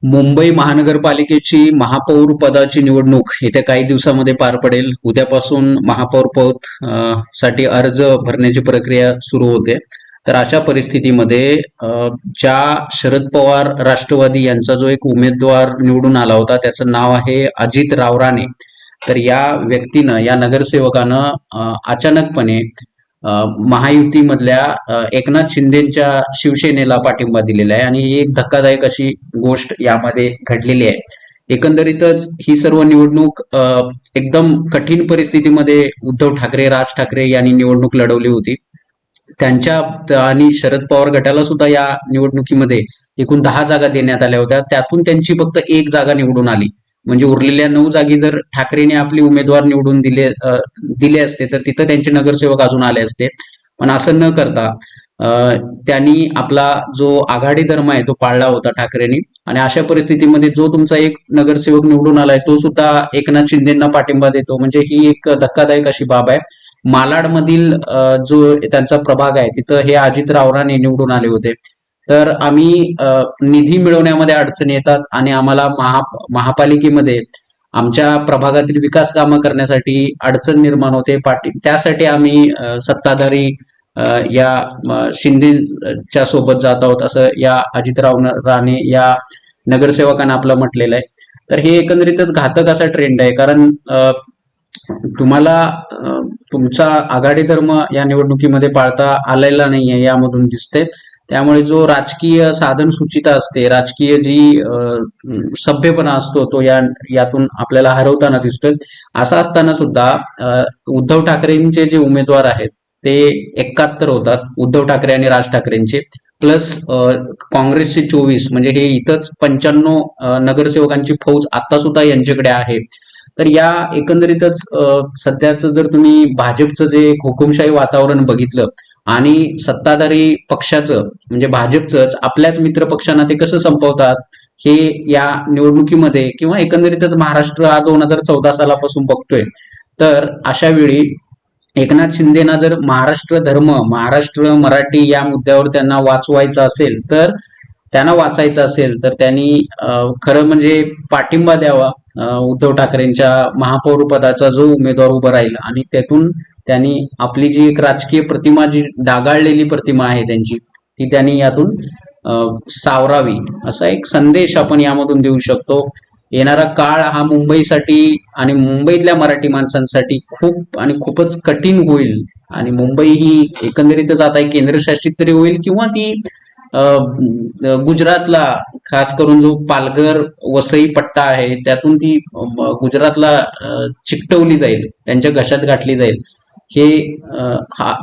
मुंबई महानगरपालिकेची महापौर पदाची निवडणूक येत्या काही दिवसामध्ये पार पडेल. उद्यापासून महापौर पद साठी अर्ज भरण्याची प्रक्रिया सुरू होते. तर अशा परिस्थितीमध्ये ज्या शरद पवार राष्ट्रवादी यांचा जो एक उमेदवार निवडून आला होता त्याचं नाव आहे अजित रावराणे. तर या व्यक्तीनं, या नगरसेवकानं अचानकपणे महायुतीमधल्या एकनाथ शिंदेच्या शिवसेनेला पाठिंबा दिलेला आहे आणि ही एक धक्कादायक अशी गोष्ट यामध्ये घडलेली आहे. एकंदरीतच ही सर्व निवडणूक एकदम कठीण परिस्थितीमध्ये उद्धव ठाकरे, राज ठाकरे यांनी निवडणूक लढवली होती. त्यांच्या आणि शरद पवार गटाला सुद्धा या निवडणुकीमध्ये एकूण 10 जागा देण्यात आल्या होत्या. त्यातून त्यांची फक्त 1 जागा निवडून आली. म्हणजे उरलेल्या 9 जागी जर ठाकरेने आपले उमेदवार निवडून दिले असते तर तिथं त्यांचे नगरसेवक अजून आले असते. पण असं न करता त्यांनी आपला जो आघाडी धर्म आहे तो पाळला होता ठाकरेंनी. आणि अशा परिस्थितीमध्ये जो तुमचा एक नगरसेवक निवडून आलाय तो सुद्धा एकनाथ शिंदेना पाठिंबा देतो, म्हणजे ही एक धक्कादायक अशी बाब आहे. मालाडमधील जो त्यांचा प्रभाग आहे तिथं हे अजित रावराणे निवडून आले होते. तर आम्ही निधी मिळवण्यामध्ये अडचणी येतात आणि आम्हाला महापालिकेमध्ये आमच्या प्रभागातील विकास कामं करण्यासाठी अडचण निर्माण होते. त्यासाठी आम्ही सत्ताधारी या शिंदेच्या सोबत जात आहोत असं या अजितराव राणे या नगरसेवकांना आपलं म्हटलेलं आहे. तर हे एकंदरीतच घातक असा ट्रेंड आहे, कारण तुम्हाला तुमचा आघाडी धर्म या निवडणुकीमध्ये पाळता आलेला नाहीये यामधून दिसते. त्यामुळे जो राजकीय साधन सुचिता असते, राजकीय जी सभ्यपणा असतो तो यातून आपल्याला हरवताना दिसतोय. असं असताना सुद्धा उद्धव ठाकरेंचे जे उमेदवार आहेत ते 71 होतात, उद्धव ठाकरे आणि राज ठाकरेंचे, प्लस काँग्रेसचे 24, म्हणजे हे इथंच 95 नगरसेवकांची फौज आता सुद्धा यांच्याकडे आहे. तर या एकंदरीतच सध्याचं जर तुम्ही भाजपचं जे हुकुमशाही वातावरण बघितलं आणि सत्ताधारी पक्षाचं म्हणजे भाजपचंच आपल्याच मित्र पक्षांना ते कसं संपवतात हे या निवडणुकीमध्ये किंवा एकंदरीतच महाराष्ट्र हा 2014 सालापासून बघतोय. तर अशा वेळी एकनाथ शिंदेना जर महाराष्ट्र धर्म, महाराष्ट्र मराठी या मुद्द्यावर त्यांना वाचवायचं असेल, तर त्यांना वाचायचं असेल तर त्यांनी खरं म्हणजे पाठिंबा द्यावा उद्धव ठाकरेंच्या महापौर पदाचा जो उमेदवार उभा राहील आणि त्यातून त्यांनी आपली जी एक राजकीय प्रतिमा, जी डागाळलेली प्रतिमा आहे त्यांची, ती त्यांनी यातून सावरावी असा एक संदेश आपण यामधून देऊ शकतो. येणारा काळ हा मुंबईसाठी आणि मुंबईतल्या मराठी माणसांसाठी खूप आणि खूपच कठीण होईल आणि मुंबई ही एकंदरीतच आता एक केंद्रशासित तरी होईल किंवा ती गुजरातला, खास करून जो पालघर वसई पट्टा आहे त्यातून ती गुजरातला चिकटवली जाईल, त्यांच्या घशात गाठली जाईल. हे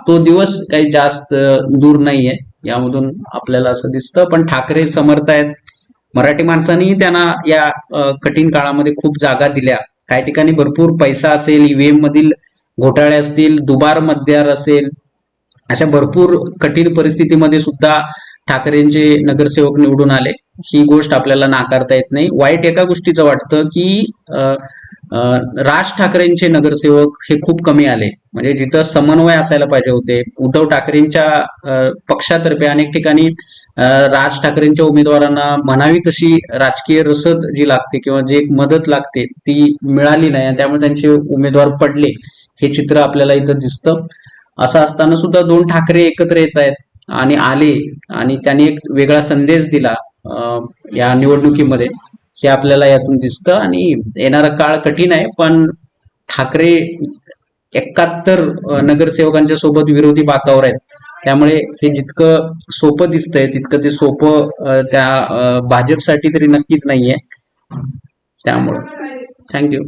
तो दिवस काही जास्त दूर नाहीये यामधून आपल्याला असं दिसतं. पण ठाकरे समर्थ आहेत. मराठी माणसांनी त्यांना या कठीण काळामध्ये खूप जागा दिल्या. काही ठिकाणी भरपूर पैसा असेल, ईव्हीएम मधील घोटाळे असतील, दुबार मतदार असेल, अशा भरपूर कठीण परिस्थितीमध्ये सुद्धा ठाकरेंचे नगरसेवक निवडून आले. ही गोष्ट आपल्याला नाकारता येत नाही. वाईट एका गोष्टीचं वाटतं की राज ठाकरेंचे नगरसेवक हे खूप कमी आले, म्हणजे जिथं समन्वय असायला पाहिजे होते. उद्धव ठाकरेंच्या पक्षातर्फे अनेक ठिकाणी राज ठाकरेंच्या उमेदवारांना म्हणावी तशी राजकीय रसद जी लागते किंवा जी एक मदत लागते ती मिळाली नाही आणि त्यामुळे त्यांचे उमेदवार पडले. हे चित्र आपल्याला इथं दिसतं. असं असताना सुद्धा 2 ठाकरे एकत्र येत आहेत आणि आले आणि त्यांनी एक वेगळा संदेश दिला या निवडणुकीमध्ये, हे आपल्याला यातून दिसतं. आणि येणारा काळ कठीण आहे, पण ठाकरे 71 नगरसेवकांच्या सोबत विरोधी बाकावर आहेत. त्यामुळे हे जितकं सोपं दिसतंय तितकं ते सोपं त्या भाजपसाठी तरी नक्कीच नाहीये. त्यामुळे थँक्यू.